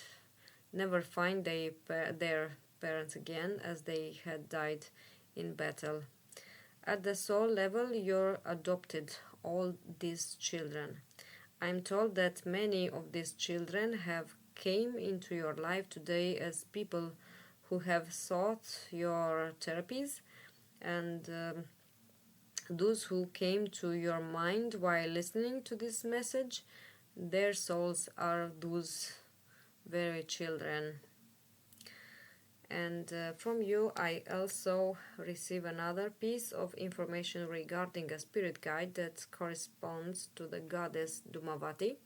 [SPEAKER 1] never find their parents again, as they had died in battle. At the soul level, you adopted all these children. I'm told that many of these children have came into your life today as people who have sought your therapies, and those who came to your mind while listening to this message, their souls are those very children. And from you, I also receive another piece of information regarding a spirit guide that corresponds to the goddess Dumavati.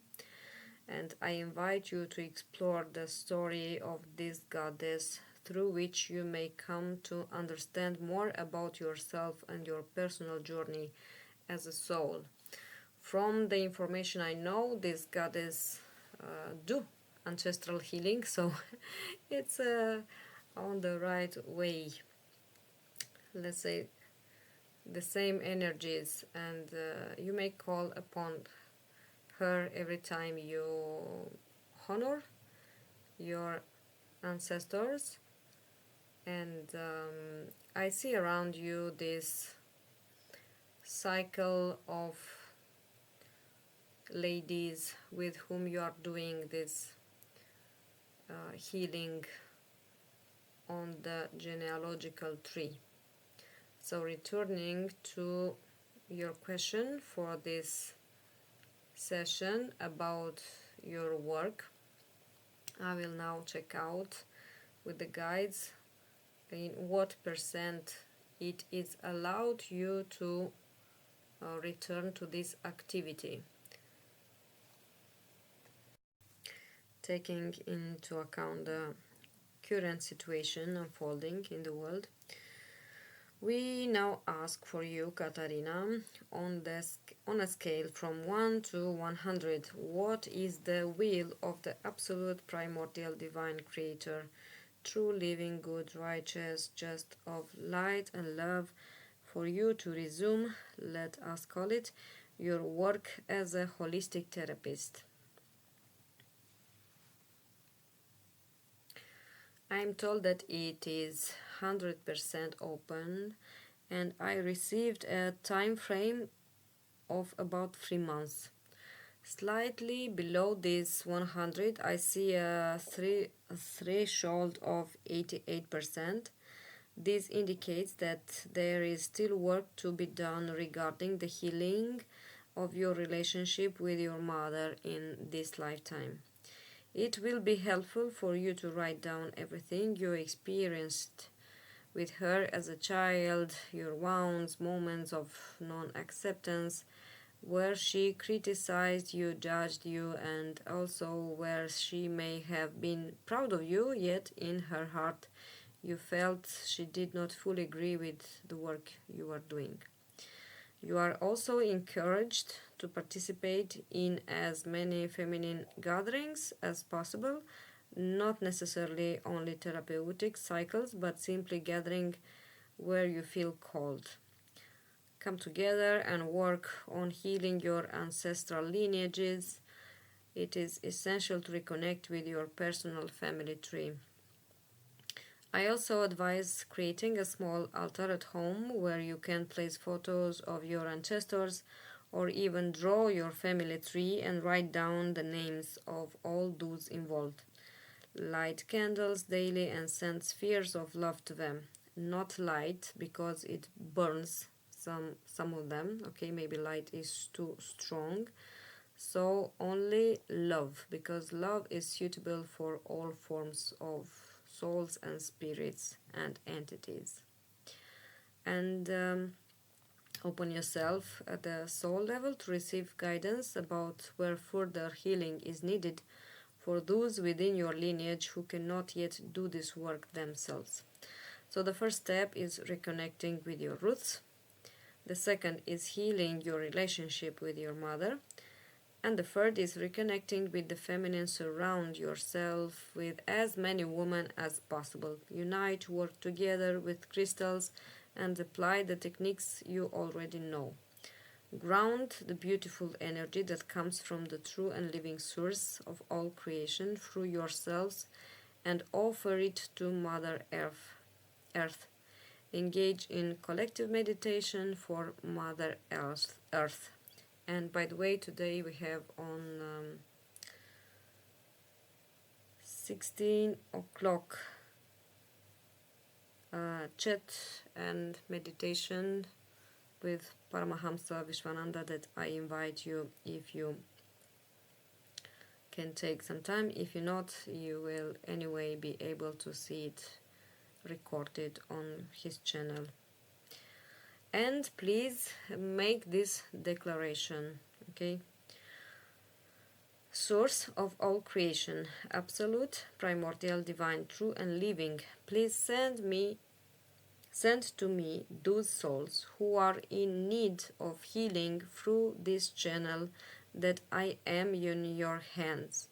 [SPEAKER 1] And I invite you to explore the story of this goddess, through which you may come to understand more about yourself and your personal journey as a soul. From the information I know, this goddess do ancestral healing, so it's on the right way. Let's say the same energies, and you may call upon her every time you honor your ancestors. And I see around you this cycle of ladies with whom you are doing this healing on the genealogical tree. So returning to your question for this session about your work, I will now check out with the guides in what percent it is allowed you to return to this activity, taking into account the current situation unfolding in the world. We now ask for you, Katharina, on a scale from 1 to 100, what is the will of the absolute primordial divine creator, true, living, good, righteous, just, of light and love, for you to resume, let us call it, your work as a holistic therapist? I'm told that it is 100% open, and I received a time frame of about 3 months. Slightly below this 100, I see a threshold of 88%. This indicates that there is still work to be done regarding the healing of your relationship with your mother in this lifetime. It will be helpful for you to write down everything you experienced with her as a child, your wounds, moments of non acceptance, where she criticized you, judged you, and also where she may have been proud of you, yet in her heart you felt she did not fully agree with the work you are doing. You are also encouraged to participate in as many feminine gatherings as possible, not necessarily only therapeutic cycles, but simply gathering where you feel called. Come together and work on healing your ancestral lineages. It is essential to reconnect with your personal family tree. I also advise creating a small altar at home where you can place photos of your ancestors or even draw your family tree and write down the names of all those involved. Light candles daily and send spheres of love to them. Not light because it burns some of them. Okay, maybe light is too strong. So only love, because love is suitable for all forms of souls and spirits and entities. And open yourself at the soul level to receive guidance about where further healing is needed for those within your lineage who cannot yet do this work themselves. So the first step is reconnecting with your roots. The second is healing your relationship with your mother. And the third is reconnecting with the feminine. Surround yourself with as many women as possible. Unite, work together with crystals, and apply the techniques you already know. Ground the beautiful energy that comes from the true and living source of all creation through yourselves and offer it to Mother Earth. Engage in collective meditation for Mother Earth. And by the way, today we have on 16 o'clock chat and meditation with Paramahamsa Vishwananda that I invite you if you can take some time. If you not, you will anyway be able to see it recorded on his channel. And please make this declaration, okay? Source of all creation, absolute, primordial, divine, true and living, please send to me those souls who are in need of healing through this channel that I am in your hands.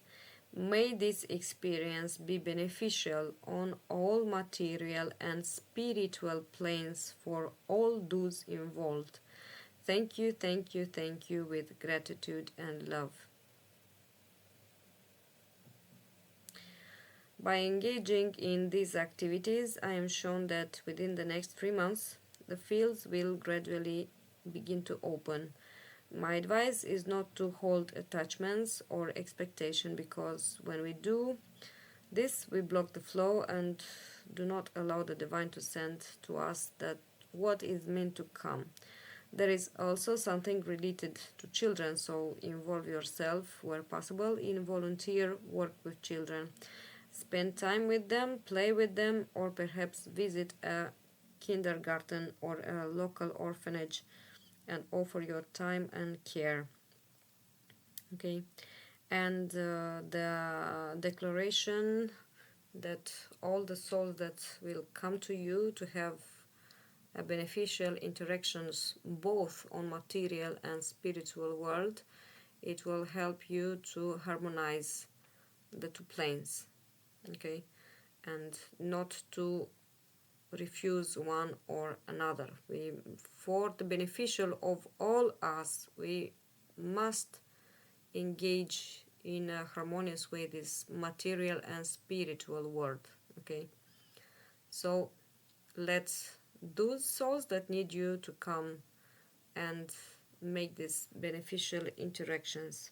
[SPEAKER 1] May this experience be beneficial on all material and spiritual planes for all those involved. Thank you, thank you, thank you with gratitude and love. By engaging in these activities, I am shown that within the next 3 months, the fields will gradually begin to open. My advice is not to hold attachments or expectation, because when we do this, we block the flow and do not allow the divine to send to us that what is meant to come. There is also something related to children, so involve yourself where possible in volunteer work with children. Spend time with them, play with them, or perhaps visit a kindergarten or a local orphanage and offer your time and care. Okay, and the declaration that all the souls that will come to you to have a beneficial interactions both on material and spiritual world, it will help you to harmonize the two planes, okay, and not to refuse one or another. For the beneficial of all us, we must engage in a harmonious way this material and spiritual world, okay. So let's those souls that need you to come and make these beneficial interactions.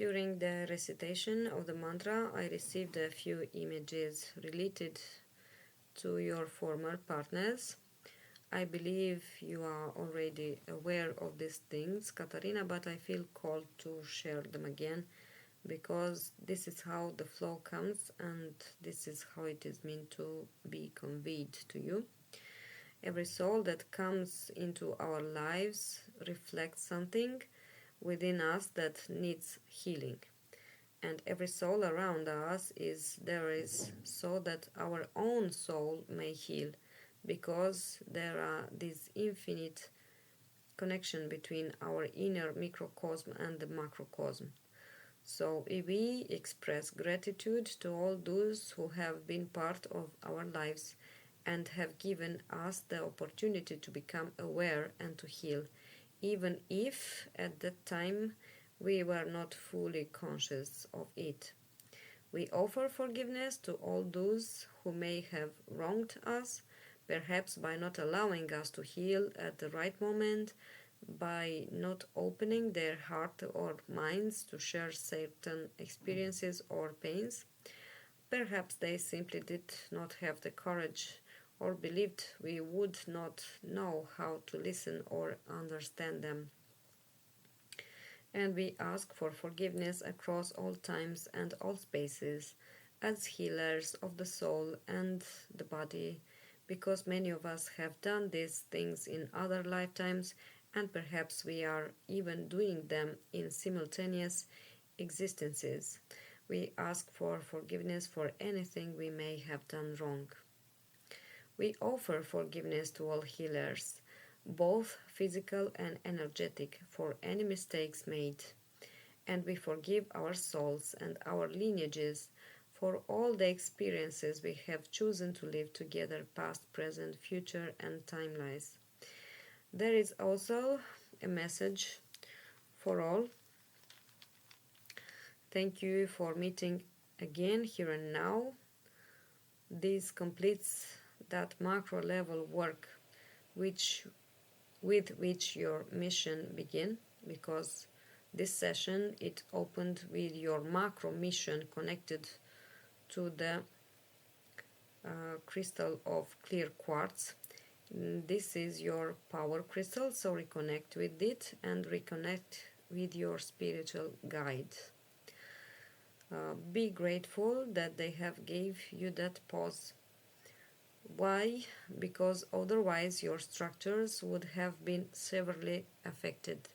[SPEAKER 1] During the recitation of the mantra, I received a few images related to your former partners. I believe you are already aware of these things, Katharina, but I feel called to share them again because this is how the flow comes and this is how it is meant to be conveyed to you. Every soul that comes into our lives reflects something within us that needs healing. And every soul around us is so that our own soul may heal, because there are this infinite connection between our inner microcosm and the macrocosm. So if we express gratitude to all those who have been part of our lives and have given us the opportunity to become aware and to heal, even if at that time we were not fully conscious of it. We offer forgiveness to all those who may have wronged us, perhaps by not allowing us to heal at the right moment, by not opening their heart or minds to share certain experiences or pains. Perhaps they simply did not have the courage or believed we would not know how to listen or understand them. And we ask for forgiveness across all times and all spaces as healers of the soul and the body, because many of us have done these things in other lifetimes, and perhaps we are even doing them in simultaneous existences. We ask for forgiveness for anything we may have done wrong. We offer forgiveness to all healers, both physical and energetic, for any mistakes made. And we forgive our souls and our lineages for all the experiences we have chosen to live together, past, present, future, and timelines. There is also a message for all. Thank you for meeting again here and now. This completes that macro level work with which your mission began, because this session it opened with your macro mission connected to the crystal of clear quartz. This is your power crystal, so reconnect with it and reconnect with your spiritual guide. Be grateful that they have gave you that pause. Why? Because otherwise your structures would have been severely affected.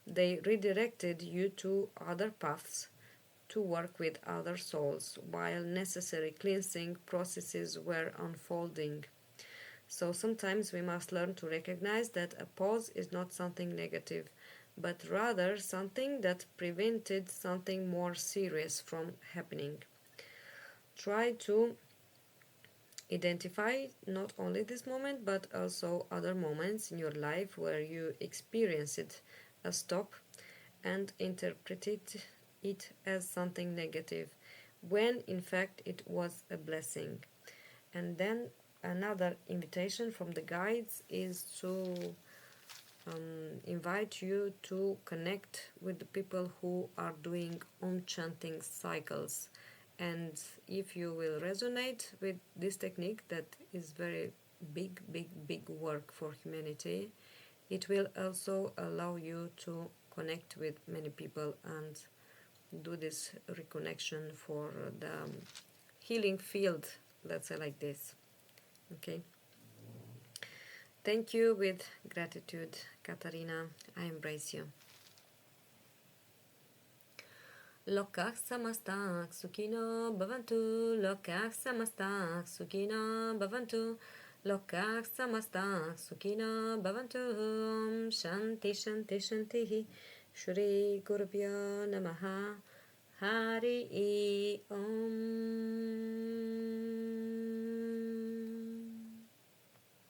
[SPEAKER 1] They redirected you to other paths to work with other souls while necessary cleansing processes were unfolding. So sometimes we must learn to recognize that a pause is not something negative, but rather something that prevented something more serious from happening. Try to identify not only this moment but also other moments in your life where you experienced a stop and interpreted it as something negative, when in fact it was a blessing. And then another invitation from the guides is to invite you to connect with the people who are doing chanting cycles. And if you will resonate with this technique that is very big work for humanity, it will also allow you to connect with many people and do this reconnection for the healing field, let's say like this. Okay. Thank you with gratitude, Katharina. I embrace you. Lokah samastak sukhino bhavantu, lokah samastak sukhino bhavantu, lokah samastak sukhino bhavantu. Shanti shanti shanti. Shri Gurubhyo Namaha. Hari Om.